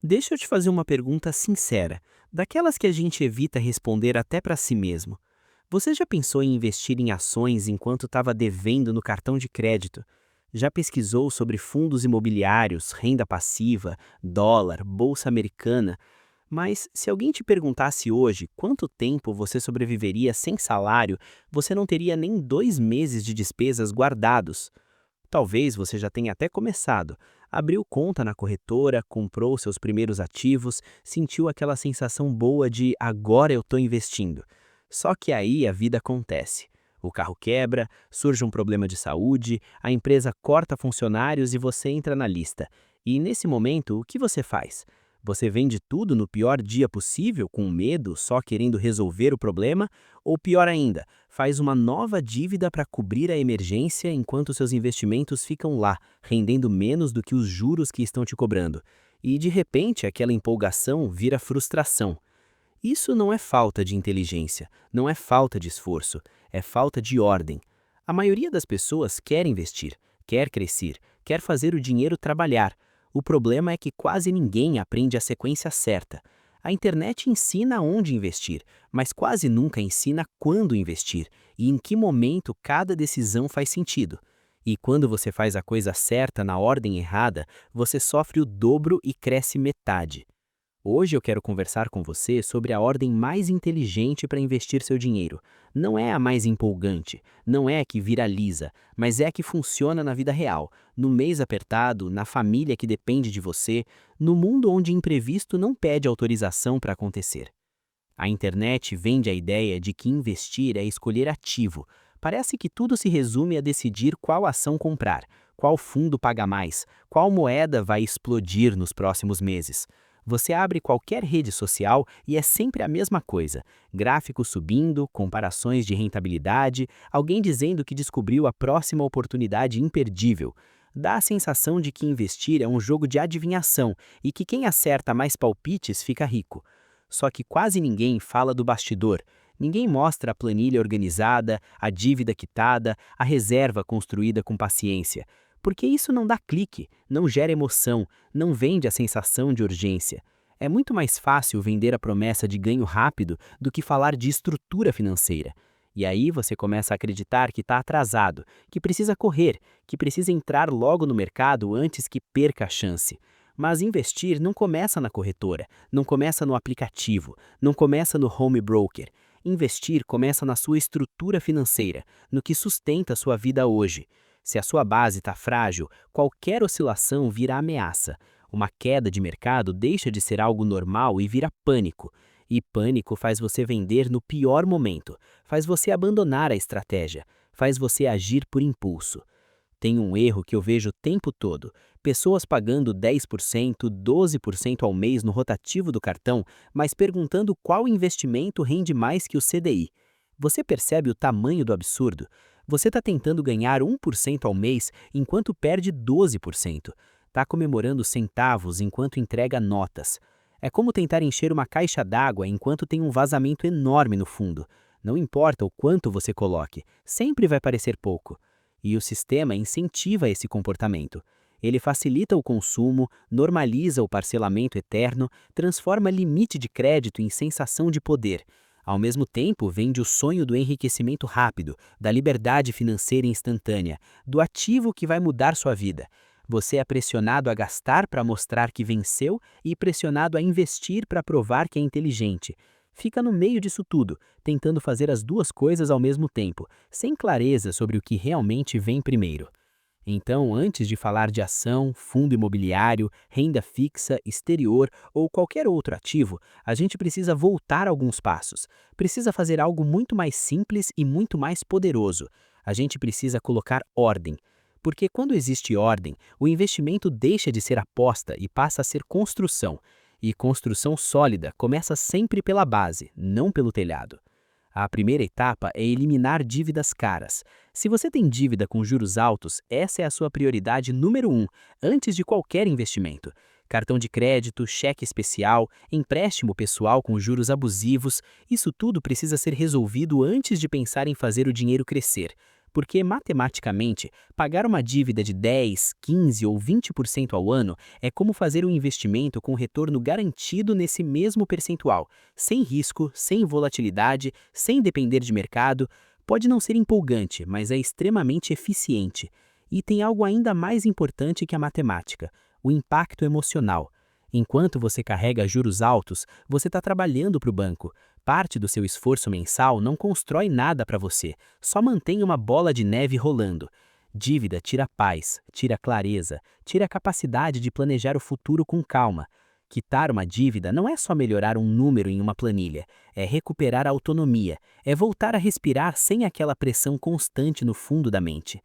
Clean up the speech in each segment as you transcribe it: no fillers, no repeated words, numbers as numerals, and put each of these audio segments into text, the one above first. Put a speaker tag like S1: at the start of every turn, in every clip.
S1: Deixa eu te fazer uma pergunta sincera, daquelas que a gente evita responder até para si mesmo. Você já pensou em investir em ações enquanto estava devendo no cartão de crédito? Já pesquisou sobre fundos imobiliários, renda passiva, dólar, bolsa americana? Mas se alguém te perguntasse hoje quanto tempo você sobreviveria sem salário, você não teria nem 2 meses de despesas guardados. Talvez você já tenha até começado. Abriu conta na corretora, comprou seus primeiros ativos, sentiu aquela sensação boa de agora eu estou investindo. Só que aí a vida acontece. O carro quebra, surge um problema de saúde, a empresa corta funcionários e você entra na lista. E nesse momento, o que você faz? Você vende tudo no pior dia possível, com medo, só querendo resolver o problema? Ou pior ainda, faz uma nova dívida para cobrir a emergência enquanto seus investimentos ficam lá, rendendo menos do que os juros que estão te cobrando. E de repente aquela empolgação vira frustração. Isso não é falta de inteligência, não é falta de esforço, é falta de ordem. A maioria das pessoas quer investir, quer crescer, quer fazer o dinheiro trabalhar. O problema é que quase ninguém aprende a sequência certa. A internet ensina onde investir, mas quase nunca ensina quando investir e em que momento cada decisão faz sentido. E quando você faz a coisa certa na ordem errada, você sofre o dobro e cresce metade. Hoje eu quero conversar com você sobre a ordem mais inteligente para investir seu dinheiro. Não é a mais empolgante, não é a que viraliza, mas é a que funciona na vida real, no mês apertado, na família que depende de você, no mundo onde imprevisto não pede autorização para acontecer. A internet vende a ideia de que investir é escolher ativo. Parece que tudo se resume a decidir qual ação comprar, qual fundo paga mais, qual moeda vai explodir nos próximos meses. Você abre qualquer rede social e é sempre a mesma coisa: gráficos subindo, comparações de rentabilidade, alguém dizendo que descobriu a próxima oportunidade imperdível. Dá a sensação de que investir é um jogo de adivinhação e que quem acerta mais palpites fica rico. Só que quase ninguém fala do bastidor. Ninguém mostra a planilha organizada, a dívida quitada, a reserva construída com paciência. Porque isso não dá clique, não gera emoção, não vende a sensação de urgência. É muito mais fácil vender a promessa de ganho rápido do que falar de estrutura financeira. E aí você começa a acreditar que está atrasado, que precisa correr, que precisa entrar logo no mercado antes que perca a chance. Mas investir não começa na corretora, não começa no aplicativo, não começa no home broker. Investir começa na sua estrutura financeira, no que sustenta a sua vida hoje. Se a sua base está frágil, qualquer oscilação vira ameaça. Uma queda de mercado deixa de ser algo normal e vira pânico. E pânico faz você vender no pior momento, faz você abandonar a estratégia, faz você agir por impulso. Tem um erro que eu vejo o tempo todo: pessoas pagando 10%, 12% ao mês no rotativo do cartão, mas perguntando qual investimento rende mais que o CDI. Você percebe o tamanho do absurdo? Você está tentando ganhar 1% ao mês enquanto perde 12%. Está comemorando centavos enquanto entrega notas. É como tentar encher uma caixa d'água enquanto tem um vazamento enorme no fundo. Não importa o quanto você coloque, sempre vai parecer pouco. E o sistema incentiva esse comportamento. Ele facilita o consumo, normaliza o parcelamento eterno, transforma limite de crédito em sensação de poder. Ao mesmo tempo, vende o sonho do enriquecimento rápido, da liberdade financeira instantânea, do ativo que vai mudar sua vida. Você é pressionado a gastar para mostrar que venceu e pressionado a investir para provar que é inteligente. Fica no meio disso tudo, tentando fazer as duas coisas ao mesmo tempo, sem clareza sobre o que realmente vem primeiro. Então, antes de falar de ação, fundo imobiliário, renda fixa, exterior ou qualquer outro ativo, a gente precisa voltar alguns passos. Precisa fazer algo muito mais simples e muito mais poderoso. A gente precisa colocar ordem. Porque quando existe ordem, o investimento deixa de ser aposta e passa a ser construção. E construção sólida começa sempre pela base, não pelo telhado. A primeira etapa é eliminar dívidas caras. Se você tem dívida com juros altos, essa é a sua prioridade número 1, antes de qualquer investimento. Cartão de crédito, cheque especial, empréstimo pessoal com juros abusivos, isso tudo precisa ser resolvido antes de pensar em fazer o dinheiro crescer. porque matematicamente, pagar uma dívida de 10, 15 ou 20% ao ano é como fazer um investimento com retorno garantido nesse mesmo percentual, sem risco, sem volatilidade, sem depender de mercado. Pode não ser empolgante, mas é extremamente eficiente. E tem algo ainda mais importante que a matemática: o impacto emocional. Enquanto você carrega juros altos, você está trabalhando para o banco. Parte do seu esforço mensal não constrói nada para você, só mantém uma bola de neve rolando. Dívida tira paz, tira clareza, tira a capacidade de planejar o futuro com calma. Quitar uma dívida não é só melhorar um número em uma planilha, é recuperar a autonomia, é voltar a respirar sem aquela pressão constante no fundo da mente.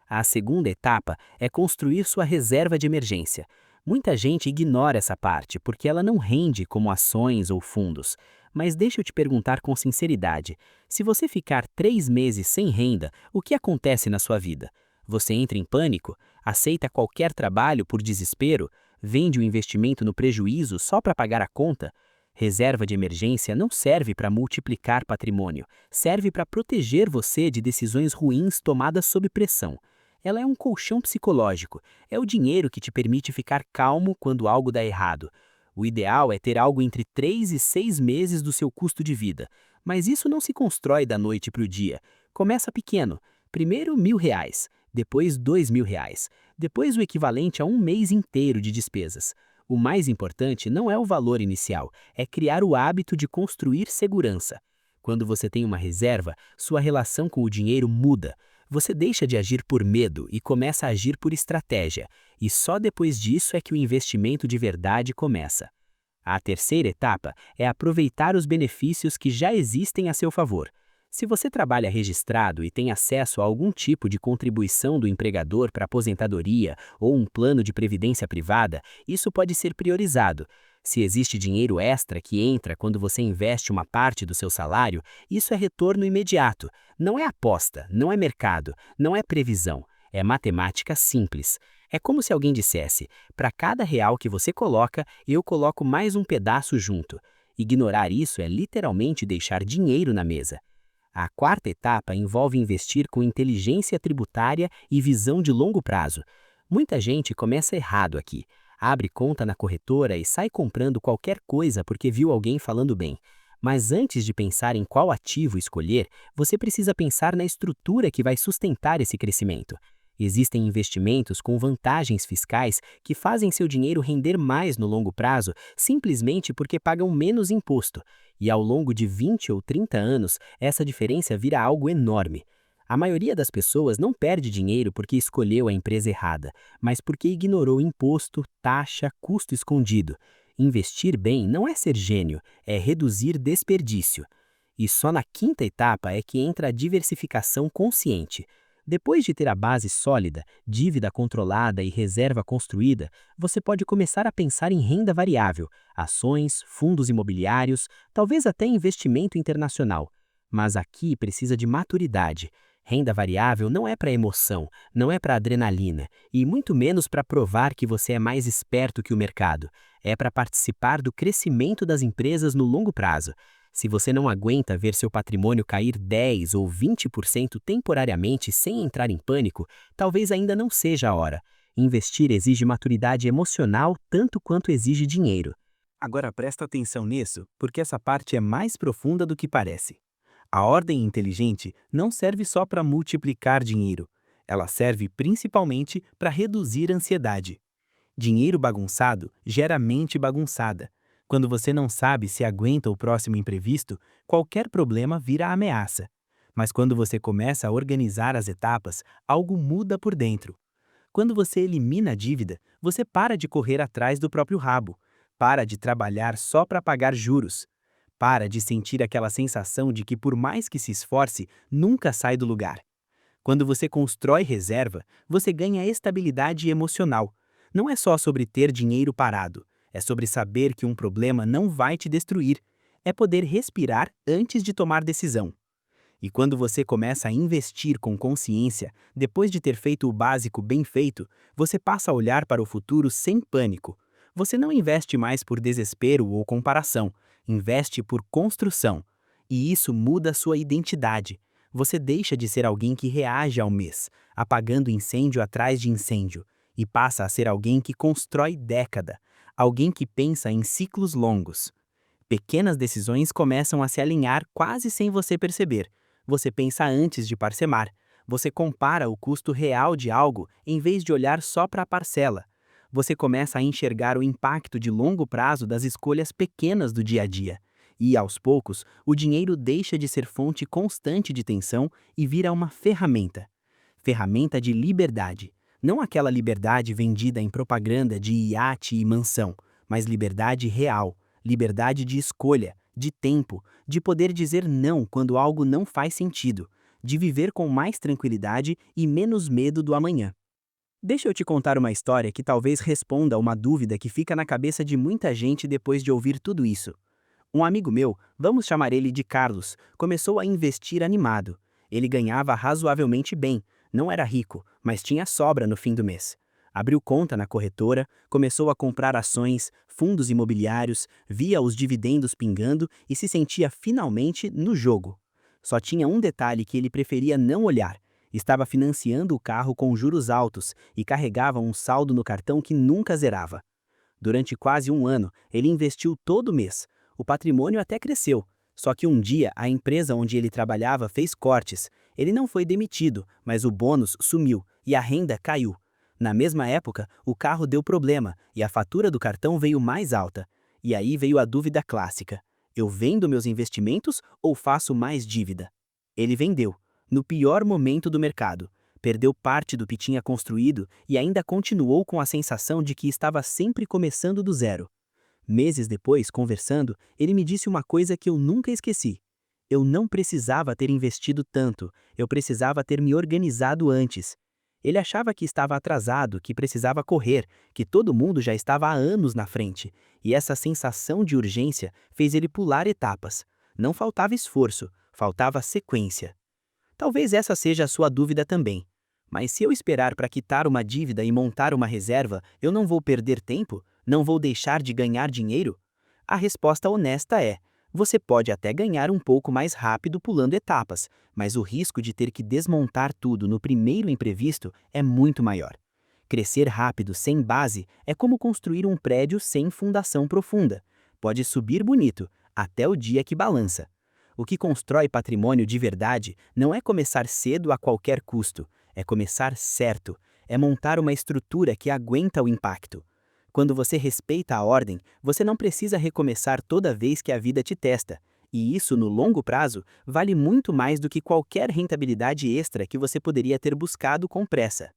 S1: A segunda etapa é construir sua reserva de emergência. Muita gente ignora essa parte porque ela não rende como ações ou fundos. Mas deixa eu te perguntar com sinceridade: se você ficar 3 meses sem renda, o que acontece na sua vida? Você entra em pânico? Aceita qualquer trabalho por desespero? Vende o investimento no prejuízo só para pagar a conta? Reserva de emergência não serve para multiplicar patrimônio, serve para proteger você de decisões ruins tomadas sob pressão. Ela é um colchão psicológico, é o dinheiro que te permite ficar calmo quando algo dá errado. O ideal é ter algo entre 3 e 6 meses do seu custo de vida, mas isso não se constrói da noite para o dia. Começa pequeno, primeiro R$ 1.000, depois R$ 2.000, depois o equivalente a um mês inteiro de despesas. O mais importante não é o valor inicial, é criar o hábito de construir segurança. Quando você tem uma reserva, sua relação com o dinheiro muda. Você deixa de agir por medo e começa a agir por estratégia, e só depois disso é que o investimento de verdade começa. A terceira etapa é aproveitar os benefícios que já existem a seu favor. Se você trabalha registrado e tem acesso a algum tipo de contribuição do empregador para aposentadoria ou um plano de previdência privada, isso pode ser priorizado. Se existe dinheiro extra que entra quando você investe uma parte do seu salário, isso é retorno imediato. Não é aposta, não é mercado, não é previsão. É matemática simples. É como se alguém dissesse: para cada real que você coloca, eu coloco mais um pedaço junto. Ignorar isso é literalmente deixar dinheiro na mesa. A quarta etapa envolve investir com inteligência tributária e visão de longo prazo. Muita gente começa errado aqui. Abre conta na corretora e sai comprando qualquer coisa porque viu alguém falando bem. Mas antes de pensar em qual ativo escolher, você precisa pensar na estrutura que vai sustentar esse crescimento. Existem investimentos com vantagens fiscais que fazem seu dinheiro render mais no longo prazo simplesmente porque pagam menos imposto. E ao longo de 20 ou 30 anos, essa diferença vira algo enorme. A maioria das pessoas não perde dinheiro porque escolheu a empresa errada, mas porque ignorou imposto, taxa, custo escondido. Investir bem não é ser gênio, é reduzir desperdício. E só na quinta etapa é que entra a diversificação consciente. Depois de ter a base sólida, dívida controlada e reserva construída, você pode começar a pensar em renda variável, ações, fundos imobiliários, talvez até investimento internacional. Mas aqui precisa de maturidade. Renda variável não é para emoção, não é para adrenalina, e muito menos para provar que você é mais esperto que o mercado. É para participar do crescimento das empresas no longo prazo. Se você não aguenta ver seu patrimônio cair 10 ou 20% temporariamente sem entrar em pânico, talvez ainda não seja a hora. Investir exige maturidade emocional tanto quanto exige dinheiro. Agora presta atenção nisso, porque essa parte é mais profunda do que parece. A ordem inteligente não serve só para multiplicar dinheiro. Ela serve principalmente para reduzir a ansiedade. Dinheiro bagunçado gera mente bagunçada. Quando você não sabe se aguenta o próximo imprevisto, qualquer problema vira ameaça. Mas quando você começa a organizar as etapas, algo muda por dentro. Quando você elimina a dívida, você para de correr atrás do próprio rabo, para de trabalhar só para pagar juros, para de sentir aquela sensação de que por mais que se esforce, nunca sai do lugar. Quando você constrói reserva, você ganha estabilidade emocional. Não é só sobre ter dinheiro parado, é sobre saber que um problema não vai te destruir. É poder respirar antes de tomar decisão. E quando você começa a investir com consciência, depois de ter feito o básico bem feito, você passa a olhar para o futuro sem pânico. Você não investe mais por desespero ou comparação, investe por construção. E isso muda a sua identidade. Você deixa de ser alguém que reage ao mês, apagando incêndio atrás de incêndio, e passa a ser alguém que constrói década, alguém que pensa em ciclos longos. Pequenas decisões começam a se alinhar quase sem você perceber. Você pensa antes de parcemar. Você compara o custo real de algo em vez de olhar só para a parcela. Você começa a enxergar o impacto de longo prazo das escolhas pequenas do dia a dia. E, aos poucos, o dinheiro deixa de ser fonte constante de tensão e vira uma ferramenta. Ferramenta de liberdade. Não aquela liberdade vendida em propaganda de iate e mansão, mas liberdade real. Liberdade de escolha, de tempo, de poder dizer não quando algo não faz sentido, de viver com mais tranquilidade e menos medo do amanhã. Deixa eu te contar uma história que talvez responda a uma dúvida que fica na cabeça de muita gente depois de ouvir tudo isso. Um amigo meu, vamos chamar ele de Carlos, começou a investir animado. Ele ganhava razoavelmente bem, não era rico, mas tinha sobra no fim do mês. Abriu conta na corretora, começou a comprar ações, fundos imobiliários, via os dividendos pingando e se sentia finalmente no jogo. Só tinha um detalhe que ele preferia não olhar. Estava financiando o carro com juros altos e carregava um saldo no cartão que nunca zerava. Durante quase um ano, ele investiu todo mês. O patrimônio até cresceu. Só que um dia a empresa onde ele trabalhava fez cortes. Ele não foi demitido, mas o bônus sumiu e a renda caiu. Na mesma época, o carro deu problema e a fatura do cartão veio mais alta. E aí veio a dúvida clássica: eu vendo meus investimentos ou faço mais dívida? Ele vendeu, no pior momento do mercado. Perdeu parte do que tinha construído e ainda continuou com a sensação de que estava sempre começando do zero. Meses depois, conversando, ele me disse uma coisa que eu nunca esqueci. Eu não precisava ter investido tanto, eu precisava ter me organizado antes. Ele achava que estava atrasado, que precisava correr, que todo mundo já estava há anos na frente, e essa sensação de urgência fez ele pular etapas. Não faltava esforço, faltava sequência. Talvez essa seja a sua dúvida também. Mas se eu esperar para quitar uma dívida e montar uma reserva, eu não vou perder tempo? Não vou deixar de ganhar dinheiro? A resposta honesta é: você pode até ganhar um pouco mais rápido pulando etapas, mas o risco de ter que desmontar tudo no primeiro imprevisto é muito maior. Crescer rápido sem base é como construir um prédio sem fundação profunda. Pode subir bonito, até o dia que balança. O que constrói patrimônio de verdade não é começar cedo a qualquer custo, é começar certo, é montar uma estrutura que aguenta o impacto. Quando você respeita a ordem, você não precisa recomeçar toda vez que a vida te testa, e isso no longo prazo vale muito mais do que qualquer rentabilidade extra que você poderia ter buscado com pressa.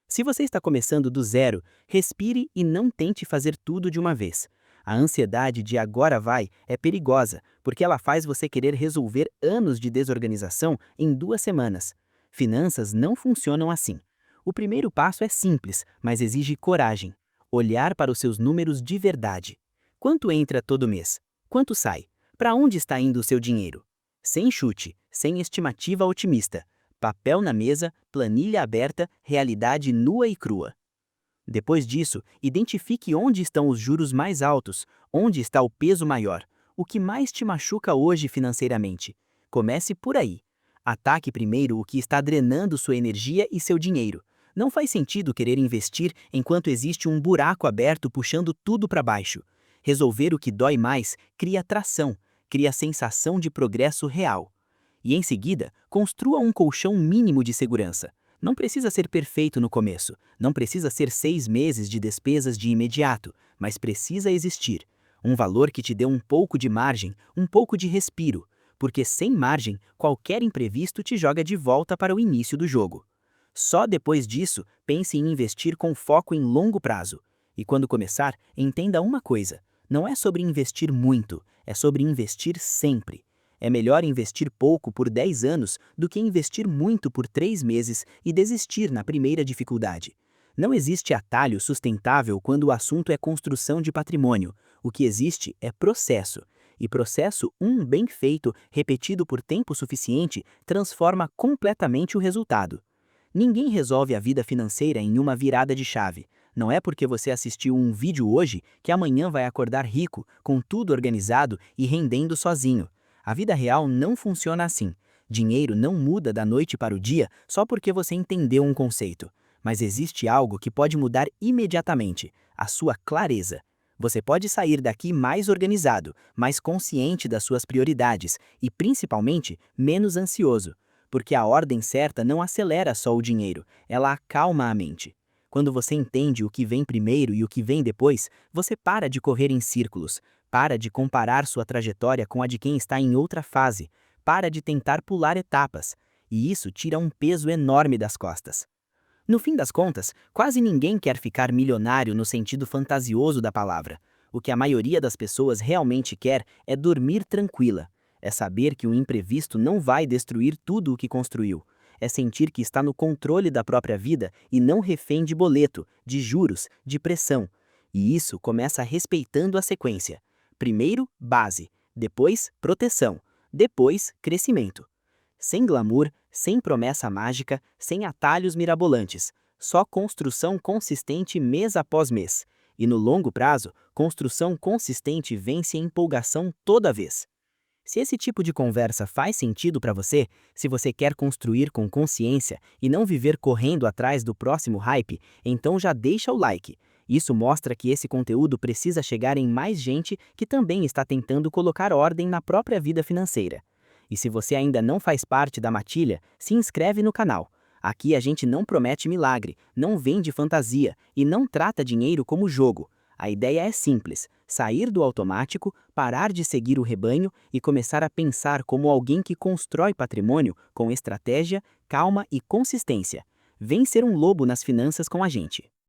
S1: Se você está começando do zero, respire e não tente fazer tudo de uma vez. A ansiedade de agora vai é perigosa, porque ela faz você querer resolver anos de desorganização em 2 semanas. Finanças não funcionam assim. O primeiro passo é simples, mas exige coragem. Olhar para os seus números de verdade. Quanto entra todo mês? Quanto sai? Para onde está indo o seu dinheiro? Sem chute, sem estimativa otimista. Papel na mesa, planilha aberta, realidade nua e crua. Depois disso, identifique onde estão os juros mais altos, onde está o peso maior, o que mais te machuca hoje financeiramente. Comece por aí. Ataque primeiro o que está drenando sua energia e seu dinheiro. Não faz sentido querer investir enquanto existe um buraco aberto puxando tudo para baixo. Resolver o que dói mais cria tração, cria sensação de progresso real. E em seguida, construa um colchão mínimo de segurança. Não precisa ser perfeito no começo, não precisa ser 6 meses de despesas de imediato, mas precisa existir. Um valor que te dê um pouco de margem, um pouco de respiro, porque sem margem, qualquer imprevisto te joga de volta para o início do jogo. Só depois disso, pense em investir com foco em longo prazo. E quando começar, entenda uma coisa: não é sobre investir muito, é sobre investir sempre. É melhor investir pouco por 10 anos do que investir muito por 3 meses e desistir na primeira dificuldade. Não existe atalho sustentável quando o assunto é construção de patrimônio. O que existe é processo. E processo bem feito, repetido por tempo suficiente, transforma completamente o resultado. Ninguém resolve a vida financeira em uma virada de chave. Não é porque você assistiu um vídeo hoje que amanhã vai acordar rico, com tudo organizado e rendendo sozinho. A vida real não funciona assim. Dinheiro não muda da noite para o dia só porque você entendeu um conceito. Mas existe algo que pode mudar imediatamente: a sua clareza. Você pode sair daqui mais organizado, mais consciente das suas prioridades e, principalmente, menos ansioso. Porque a ordem certa não acelera só o dinheiro, ela acalma a mente. Quando você entende o que vem primeiro e o que vem depois, você para de correr em círculos, para de comparar sua trajetória com a de quem está em outra fase, para de tentar pular etapas. E isso tira um peso enorme das costas. No fim das contas, quase ninguém quer ficar milionário no sentido fantasioso da palavra. O que a maioria das pessoas realmente quer é dormir tranquila. É saber que um imprevisto não vai destruir tudo o que construiu. É sentir que está no controle da própria vida e não refém de boleto, de juros, de pressão. E isso começa respeitando a sequência. Primeiro, base. Depois, proteção. Depois, crescimento. Sem glamour, sem promessa mágica, sem atalhos mirabolantes. Só construção consistente mês após mês. E no longo prazo, construção consistente vence a empolgação toda vez. Se esse tipo de conversa faz sentido para você, se você quer construir com consciência e não viver correndo atrás do próximo hype, então já deixa o like. Isso mostra que esse conteúdo precisa chegar em mais gente que também está tentando colocar ordem na própria vida financeira. E se você ainda não faz parte da matilha, se inscreve no canal. Aqui a gente não promete milagre, não vende fantasia e não trata dinheiro como jogo. A ideia é simples: sair do automático, parar de seguir o rebanho e começar a pensar como alguém que constrói patrimônio com estratégia, calma e consistência. Vem ser um lobo nas finanças com a gente.